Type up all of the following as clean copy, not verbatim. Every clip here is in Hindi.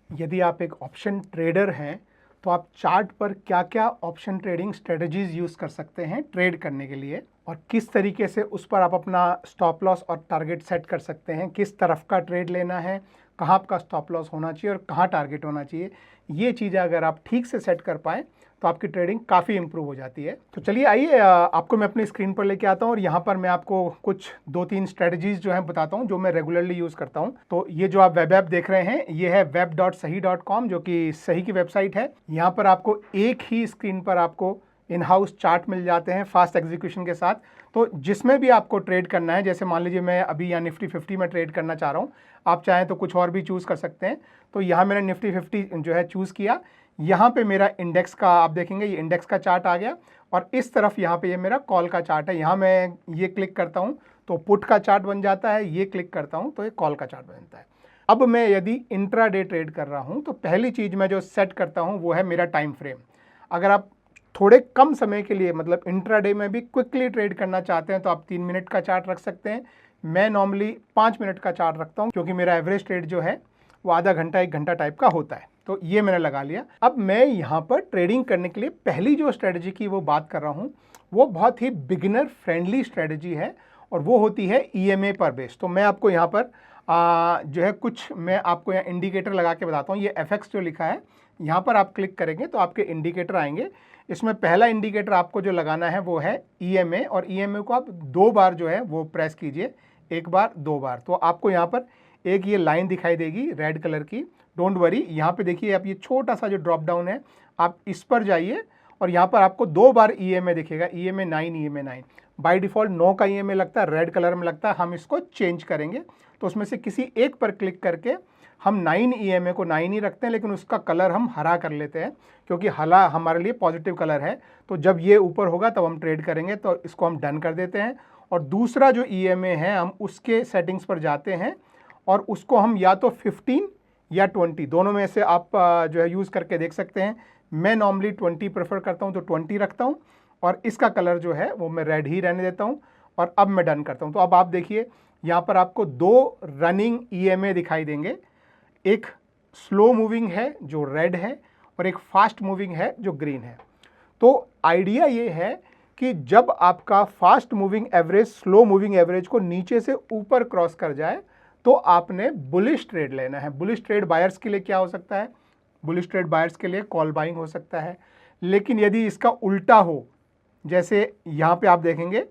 यदि आप एक ऑप्शन ट्रेडर हैं तो आप चार्ट पर क्या क्या ऑप्शन ट्रेडिंग स्ट्रेटजीज यूज़ कर सकते हैं ट्रेड करने के लिए, और किस तरीके से उस पर आप अपना स्टॉप लॉस और टारगेट सेट कर सकते हैं, किस तरफ का ट्रेड लेना है, कहाँ आपका स्टॉप लॉस होना चाहिए और कहाँ टारगेट होना चाहिए। ये चीज़ें अगर आप ठीक से सेट कर पाएँ तो आपकी ट्रेडिंग काफ़ी इंप्रूव हो जाती है। तो चलिए आइए आपको मैं अपनी स्क्रीन पर लेके आता हूँ और यहाँ पर मैं आपको कुछ 2-3 स्ट्रेटजीज जो हैं बताता हूँ जो मैं रेगुलरली यूज़ करता हूँ। तो ये जो आप वेब ऐप देख रहे हैं ये है web.sahi.com, जो कि सही की वेबसाइट है। यहाँ पर आपको एक ही स्क्रीन पर आपको इन हाउस चार्ट मिल जाते हैं फास्ट एग्जीक्यूशन के साथ। तो जिसमें भी आपको ट्रेड करना है, जैसे मान लीजिए मैं अभी यहाँ निफ्टी 50 में ट्रेड करना चाह रहा हूँ, आप चाहें तो कुछ और भी चूज़ कर सकते हैं। तो यहाँ मैंने निफ्टी 50 जो है चूज़ किया। यहाँ पे मेरा इंडेक्स का आप देखेंगे ये इंडेक्स का चार्ट आ गया और इस तरफ यहाँ पे ये मेरा कॉल का चार्ट है। यहाँ मैं ये क्लिक करता हूँ तो पुट का चार्ट बन जाता है, ये क्लिक करता हूँ तो ये कॉल का चार्ट बनता है। अब मैं यदि इंट्राडे ट्रेड कर रहा हूँ तो पहली चीज़ मैं जो सेट करता हूँ वो है मेरा टाइम फ्रेम। अगर आप थोड़े कम समय के लिए मतलब इंट्राडे में भी क्विकली ट्रेड करना चाहते हैं तो आप 3 मिनट का चार्ट रख सकते हैं। मैं नॉर्मली 5 मिनट का चार्ट रखता हूँ क्योंकि मेरा एवरेज ट्रेड जो है वो आधा घंटा 1 घंटा टाइप का होता है। तो ये मैंने लगा लिया। अब मैं यहाँ पर ट्रेडिंग करने के लिए पहली जो स्ट्रेटजी की वो बात कर रहा हूँ वो बहुत ही बिगिनर फ्रेंडली स्ट्रेटजी है और वो होती है ईएमए पर बेस। तो मैं आपको यहाँ पर जो है कुछ मैं आपको यहाँ इंडिकेटर लगा के बताता हूँ। ये एफएक्स जो लिखा है यहाँ पर आप क्लिक करेंगे तो आपके इंडिकेटर आएंगे। इसमें पहला इंडिकेटर आपको जो लगाना है वो है ईएमए, और ईएमए को आप 2 बार जो है वो प्रेस कीजिए, 1 बार 2 बार। तो आपको यहाँ पर एक ये लाइन दिखाई देगी रेड कलर की। डोंट वरी, यहाँ पे देखिए आप ये छोटा सा जो ड्रॉप डाउन है आप इस पर जाइए और यहाँ पर आपको 2 बार ईएमए दिखेगा, ईएमए 9, ईएमए 9। बाय डिफ़ॉल्ट 9 का ईएमए लगता है, रेड कलर में लगता है। हम इसको चेंज करेंगे तो उसमें से किसी एक पर क्लिक करके हम 9 ईएमए को 9 ही रखते हैं, लेकिन उसका कलर हम हरा कर लेते हैं क्योंकि हरा हमारे लिए पॉजिटिव कलर है। तो जब ये ऊपर होगा तब हम ट्रेड करेंगे, तो इसको हम डन कर देते हैं। और दूसरा जो ईएमए है हम उसके सेटिंग्स पर जाते हैं और उसको हम या तो 15 या 20 दोनों में से आप जो है यूज़ करके देख सकते हैं। मैं नॉर्मली 20 प्रेफर करता हूँ तो 20 रखता हूँ और इसका कलर जो है वो मैं रेड ही रहने देता हूँ और अब मैं डन करता हूँ। तो अब आप देखिए यहाँ पर आपको 2 रनिंग ईएमए दिखाई देंगे। एक स्लो मूविंग है जो रेड है और एक फास्ट मूविंग है जो ग्रीन है। तो आइडिया ये है कि जब आपका fast moving average slow moving average को नीचे से ऊपर क्रॉस कर जाए तो आपने बुलिश ट्रेड लेना है। बुलिश ट्रेड बायर्स के लिए क्या हो सकता है? बुलिश ट्रेड बायर्स के लिए कॉल बाइंग हो सकता है। लेकिन यदि इसका उल्टा हो, जैसे यहाँ पे आप देखेंगे,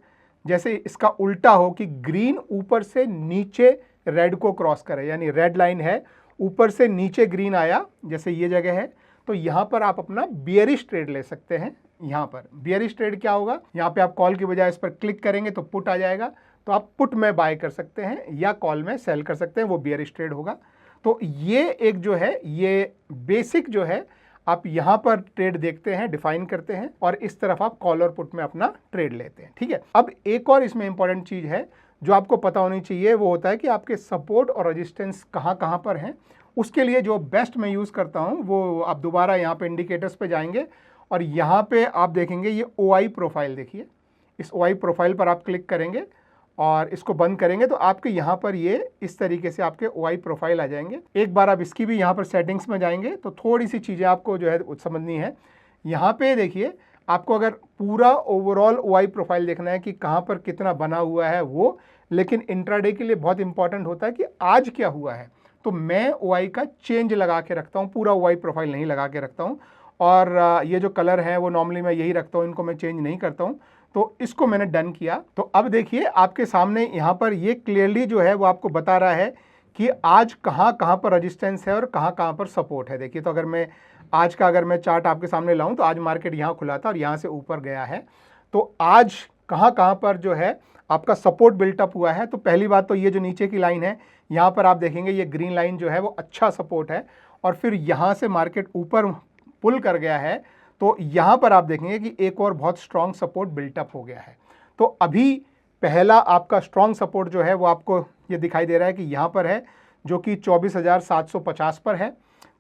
जैसे इसका उल्टा हो कि ग्रीन ऊपर से नीचे रेड को क्रॉस करे, यानी रेड लाइन है ऊपर से नीचे ग्रीन आया, जैसे ये जगह है, तो यहाँ पर आप अपना बियरिश ट्रेड ले सकते हैं। यहाँ पर बियरिश ट्रेड क्या होगा, यहाँ पे आप कॉल की बजाय इस पर क्लिक करेंगे तो पुट आ जाएगा, तो आप पुट में बाय कर सकते हैं या कॉल में सेल कर सकते हैं, वो बियरिश ट्रेड होगा। तो ये एक जो है ये बेसिक जो है आप यहाँ पर ट्रेड देखते हैं, डिफाइन करते हैं और इस तरफ आप कॉल और पुट में अपना ट्रेड लेते हैं। ठीक है, अब एक और इसमें इंपॉर्टेंट चीज़ है जो आपको पता होनी चाहिए, वो होता है कि आपके सपोर्ट और रेजिस्टेंस कहाँ कहाँ पर हैं। उसके लिए जो बेस्ट मैं यूज़ करता हूँ वो आप दोबारा यहाँ पे इंडिकेटर्स पे जाएंगे और यहाँ पे आप देखेंगे ये OI प्रोफाइल। देखिए इस OI प्रोफाइल पर आप क्लिक करेंगे और इसको बंद करेंगे तो आपके यहाँ पर ये इस तरीके से आपके OI प्रोफाइल आ जाएंगे। एक बार आप इसकी भी यहाँ पर सेटिंग्स में जाएंगे तो थोड़ी सी चीज़ें आपको जो है समझनी है। यहाँ पे देखिए आपको अगर पूरा ओवरऑल OI प्रोफाइल देखना है कि कहाँ पर कितना बना हुआ है वो, लेकिन इंट्राडे के लिए बहुत इंपॉर्टेंट होता है कि आज क्या हुआ है। तो मैं OI का चेंज लगा के रखता हूँ, पूरा OI प्रोफाइल नहीं लगा के रखता हूँ। और ये जो कलर है वो नॉर्मली मैं यही रखता हूँ, इनको मैं चेंज नहीं करता हूँ। तो इसको मैंने डन किया। तो अब देखिए आपके सामने यहाँ पर ये क्लियरली जो है वो आपको बता रहा है कि आज कहाँ कहाँ पर रेजिस्टेंस है और कहाँ कहाँ पर सपोर्ट है। देखिए तो अगर मैं आज का अगर मैं चार्ट आपके सामने लाऊं तो आज मार्केट यहाँ खुला था और यहाँ से ऊपर गया है। तो आज कहाँ कहाँ पर जो है आपका सपोर्ट बिल्टअप हुआ है। तो पहली बात तो ये जो नीचे की लाइन है यहाँ पर आप देखेंगे ये ग्रीन लाइन जो है वो अच्छा सपोर्ट है और फिर यहाँ से मार्केट ऊपर पुल कर गया है। तो यहाँ पर आप देखेंगे कि एक और बहुत स्ट्रॉन्ग सपोर्ट बिल्टअप हो गया है। तो अभी पहला आपका स्ट्रॉन्ग सपोर्ट जो है वो आपको ये दिखाई दे रहा है कि यहाँ पर है, जो कि 24,750 पर है।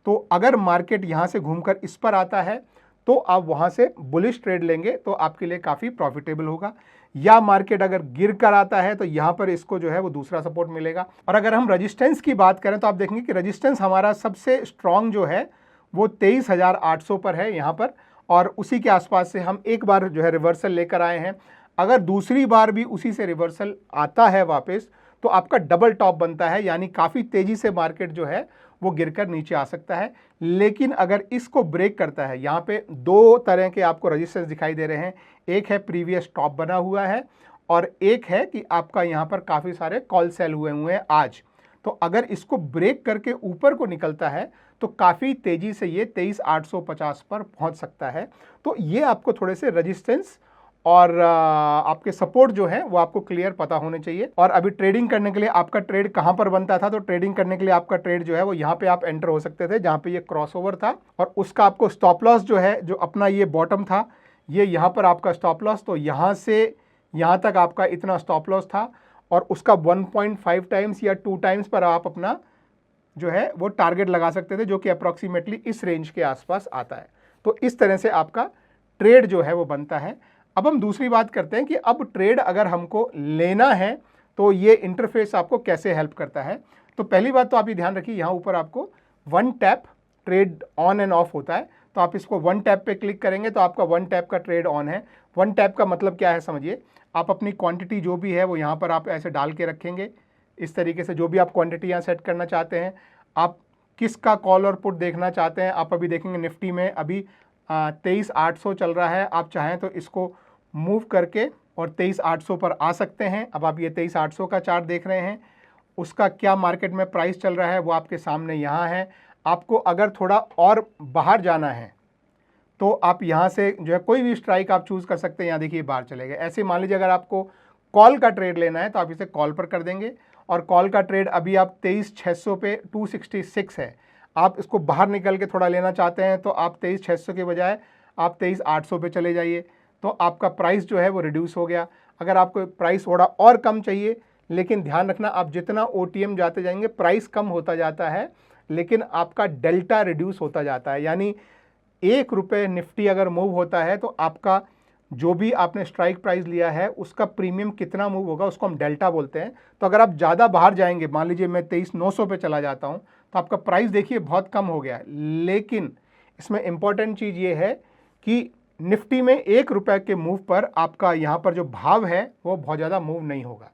तो अगर मार्केट यहाँ से घूमकर इस पर आता है तो आप वहाँ से बुलिश ट्रेड लेंगे तो आपके लिए काफ़ी प्रॉफिटेबल होगा। या मार्केट अगर गिर कर आता है तो यहाँ पर इसको जो है वो दूसरा सपोर्ट मिलेगा। और अगर हम रेजिस्टेंस की बात करें तो आप देखेंगे कि रेजिस्टेंस हमारा सबसे स्ट्रॉन्ग जो है वो 23,800 पर है यहाँ पर, और उसी के आसपास से हम एक बार जो है रिवर्सल लेकर आए हैं। अगर दूसरी बार भी उसी से रिवर्सल आता है वापस तो आपका डबल टॉप बनता है, यानी काफ़ी तेज़ी से मार्केट जो है वो गिरकर नीचे आ सकता है। लेकिन अगर इसको ब्रेक करता है, यहाँ पे दो तरह के आपको रेजिस्टेंस दिखाई दे रहे हैं, एक है प्रीवियस टॉप बना हुआ है और एक है कि आपका यहाँ पर काफ़ी सारे कॉल सेल हुए हैं आज। तो अगर इसको ब्रेक करके ऊपर को निकलता है तो काफ़ी तेज़ी से ये 23,850 पर पहुँच सकता है। तो ये आपको थोड़े से रेजिस्टेंस और आपके सपोर्ट जो है वो आपको क्लियर पता होने चाहिए। और अभी ट्रेडिंग करने के लिए आपका ट्रेड कहाँ पर बनता था, तो ट्रेडिंग करने के लिए आपका ट्रेड जो है वो यहाँ पे आप एंटर हो सकते थे, जहाँ पे ये क्रॉसओवर था और उसका आपको स्टॉप लॉस जो है, जो अपना ये बॉटम था, ये यहाँ पर आपका स्टॉप लॉस, तो यहाँ से यहाँ तक आपका इतना स्टॉप लॉस था और उसका 1.5 टाइम्स या 2 टाइम्स पर आप अपना जो है वो टारगेट लगा सकते थे, जो कि अप्रॉक्सीमेटली इस रेंज के आसपास आता है। तो इस तरह से आपका ट्रेड जो है वो बनता है। अब हम दूसरी बात करते हैं कि अब ट्रेड अगर हमको लेना है तो ये इंटरफेस आपको कैसे हेल्प करता है। तो पहली बात तो आप ये ध्यान रखिए, यहाँ ऊपर आपको one tap trade on end of होता है, तो आप इसको वन टैप पे क्लिक करेंगे तो आपका वन टैप का ट्रेड ऑन है। वन टैप का मतलब क्या है समझिए, आप अपनी क्वांटिटी जो भी है वो यहाँ पर आप ऐसे डाल के रखेंगे, इस तरीके से जो भी आप क्वांटिटी यहाँ सेट करना चाहते हैं, आप किसका कॉल और पुट देखना चाहते हैं। आप अभी देखेंगे निफ्टी में अभी 23,800 चल रहा है, आप चाहें तो इसको मूव करके और 23,800 पर आ सकते हैं। अब आप ये 23,800 का चार्ट देख रहे हैं, उसका क्या मार्केट में प्राइस चल रहा है वो आपके सामने यहाँ है। आपको अगर थोड़ा और बाहर जाना है तो आप यहाँ से जो है कोई भी स्ट्राइक आप चूज़ कर सकते हैं। यहाँ देखिए बाहर चले गए। ऐसे मान लीजिए अगर आपको कॉल का ट्रेड लेना है तो आप इसे कॉल पर कर देंगे और कॉल का ट्रेड अभी आप 23,600 पे 266 है, आप इसको बाहर निकल के थोड़ा लेना चाहते हैं तो आप 23,600 के बजाय आप 23,800 पे चले जाइए, तो आपका प्राइस जो है वो रिड्यूस हो गया। अगर आपको प्राइस थोड़ा और कम चाहिए, लेकिन ध्यान रखना आप जितना OTM जाते जाएंगे प्राइस कम होता जाता है, लेकिन आपका डेल्टा रिड्यूस होता जाता है। यानी ₹1 निफ्टी अगर मूव होता है तो आपका जो भी आपने स्ट्राइक प्राइस लिया है उसका प्रीमियम कितना मूव होगा उसको हम डेल्टा बोलते हैं। तो अगर आप ज़्यादा बाहर जाएंगे, मान लीजिए मैं 23,900 पे चला जाता हूँ, तो आपका प्राइस देखिए बहुत कम हो गया। लेकिन इसमें इंपॉर्टेंट चीज़ ये है कि निफ्टी में ₹1 के मूव पर आपका यहाँ पर जो भाव है वो बहुत ज़्यादा मूव नहीं होगा।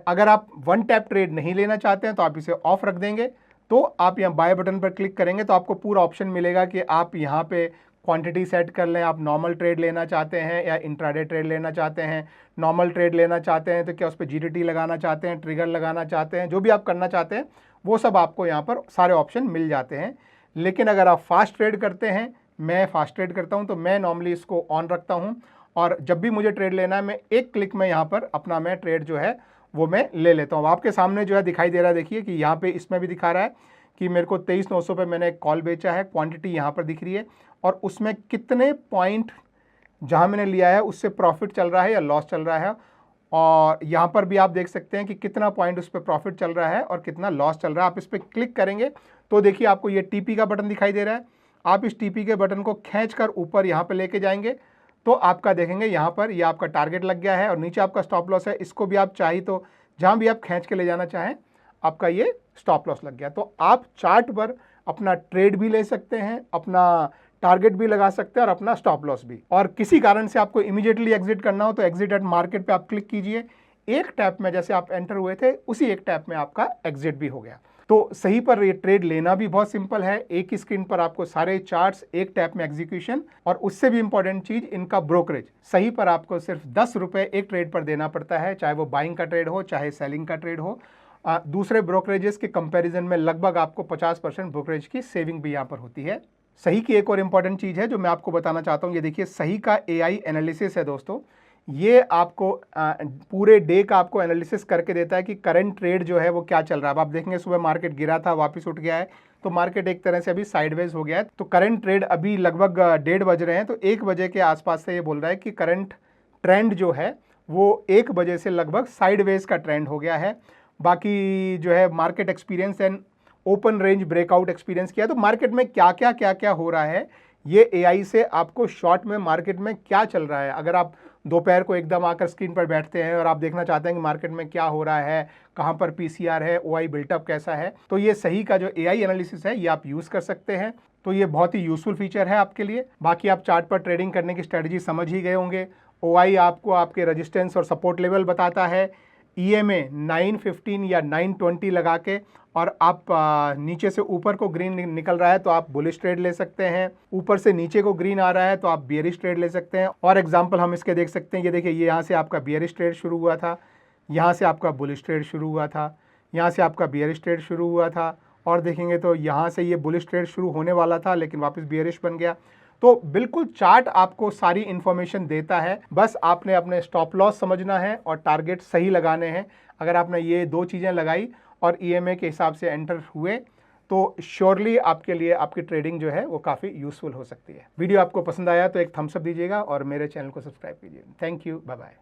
अगर आप वन टैप ट्रेड नहीं लेना चाहते हैं तो आप इसे ऑफ रख देंगे, तो आप यहाँ बाय बटन पर क्लिक करेंगे तो आपको पूरा ऑप्शन मिलेगा कि आप यहाँ पे क्वांटिटी सेट कर लें। आप नॉर्मल ट्रेड लेना चाहते हैं या इंट्राडे ट्रेड लेना चाहते हैं। नॉर्मल ट्रेड लेना चाहते हैं तो क्या उस पर GDT लगाना चाहते हैं, ट्रिगर लगाना चाहते हैं, जो भी आप करना चाहते हैं वो सब आपको यहाँ पर सारे ऑप्शन मिल जाते हैं। लेकिन अगर आप फास्ट ट्रेड करते हैं, मैं फास्ट ट्रेड करता हूँ, तो मैं नॉर्मली इसको ऑन रखता हूँ और जब भी मुझे ट्रेड लेना है मैं एक क्लिक में यहाँ पर अपना मैं ट्रेड जो है वो मैं ले लेता हूँ। आपके सामने जो है दिखाई दे रहा है, देखिए कि यहाँ पे इसमें भी दिखा रहा है कि मेरे को 23,900 पे मैंने एक कॉल बेचा है, क्वांटिटी यहाँ पर दिख रही है और उसमें कितने पॉइंट जहाँ मैंने लिया है उससे प्रॉफिट चल रहा है या लॉस चल रहा है। और यहाँ पर भी आप देख सकते हैं कि कितना पॉइंट उस पर प्रॉफिट चल रहा है और कितना लॉस चल रहा है। आप इस पर क्लिक करेंगे तो देखिए आपको ये TP का बटन दिखाई दे रहा है। आप इस TP के बटन को खींच कर ऊपर यहाँ पर लेके जाएंगे तो आपका देखेंगे यहाँ पर ये आपका टारगेट लग गया है और नीचे आपका स्टॉप लॉस है। इसको भी आप चाहिए तो जहाँ भी आप खींच के ले जाना चाहें आपका ये स्टॉप लॉस लग गया। तो आप चार्ट पर अपना ट्रेड भी ले सकते हैं, अपना टारगेट भी लगा सकते हैं और अपना स्टॉप लॉस भी। और किसी कारण से आपको इमीडिएटली एग्जिट करना हो तो एग्जिट एट मार्केट पे आप क्लिक कीजिए। एक टैप में जैसे आप एंटर हुए थे उसी एक टैप में आपका एग्जिट भी हो गया। तो सही पर ये ट्रेड लेना भी बहुत सिंपल है। एक ही स्क्रीन पर आपको सारे चार्ट्स, एक टैप में एग्जीक्यूशन, और उससे भी इंपॉर्टेंट चीज इनका ब्रोकरेज। सही पर आपको सिर्फ ₹10 एक ट्रेड पर देना पड़ता है, चाहे वो बाइंग का ट्रेड हो चाहे सेलिंग का ट्रेड हो। दूसरे ब्रोकरेजेस के कंपैरिजन में लगभग आपको 50% ब्रोकरेज की सेविंग भी यहाँ पर होती है। सही की एक और इम्पॉर्टेंट चीज़ है जो मैं आपको बताना चाहता हूँ, ये देखिए सही का AI एनालिसिस है दोस्तों। ये आपको पूरे डे का आपको एनालिसिस करके देता है कि करंट ट्रेड जो है वो क्या चल रहा है। अब आप देखेंगे सुबह मार्केट गिरा था, वापस उठ गया है, तो मार्केट एक तरह से अभी साइडवेज हो गया है। तो करंट ट्रेड अभी लगभग 1:30 बज रहे हैं, तो 1 बजे के आसपास से ये बोल रहा है कि करंट ट्रेंड जो है वो 1 बजे से लगभग साइडवेज का ट्रेंड हो गया है। बाकी जो है market experience and open range breakout experience किया। तो मार्केट में क्या क्या हो रहा है ये AI से आपको शॉर्ट में मार्केट में क्या चल रहा है, अगर आप दोपहर को एकदम आकर स्क्रीन पर बैठते हैं और आप देखना चाहते हैं कि मार्केट में क्या हो रहा है, कहाँ पर पीसीआर है, ओआई बिल्टअप कैसा है, तो ये सही का जो एआई एनालिसिस है ये आप यूज़ कर सकते हैं। तो ये बहुत ही यूजफुल फीचर है आपके लिए। बाकी आप चार्ट पर ट्रेडिंग करने की स्ट्रेटजी समझ ही गए होंगे। ओआई आपको आपके रेजिस्टेंस और सपोर्ट लेवल बताता है। ईएमए 915 या 920 लगा के, और आप नीचे से ऊपर को ग्रीन निकल रहा है तो आप बुलिश ट्रेड ले सकते हैं, ऊपर से नीचे को ग्रीन आ रहा है तो आप बियरिश ट्रेड ले सकते हैं। और एग्जांपल हम इसके देख सकते हैं, ये देखिए, ये यहाँ से आपका बियरिश ट्रेड शुरू हुआ था, यहाँ से आपका बुलिश ट्रेड शुरू हुआ था, यहाँ से आपका बियरिश ट्रेड शुरू हुआ था, और देखेंगे तो यहाँ से ये बुलिश ट्रेड शुरू होने वाला था लेकिन वापस बियरिश बन गया। तो बिल्कुल चार्ट आपको सारी इंफॉर्मेशन देता है, बस आपने अपने स्टॉप लॉस समझना है और टारगेट सही लगाने हैं। अगर आपने ये दो चीज़ें लगाई और ईएमए के हिसाब से एंटर हुए तो श्योरली आपके लिए आपकी ट्रेडिंग जो है वो काफ़ी यूजफुल हो सकती है। वीडियो आपको पसंद आया तो एक थम्स अप दीजिएगा और मेरे चैनल को सब्सक्राइब कीजिए। Thank you, bye bye.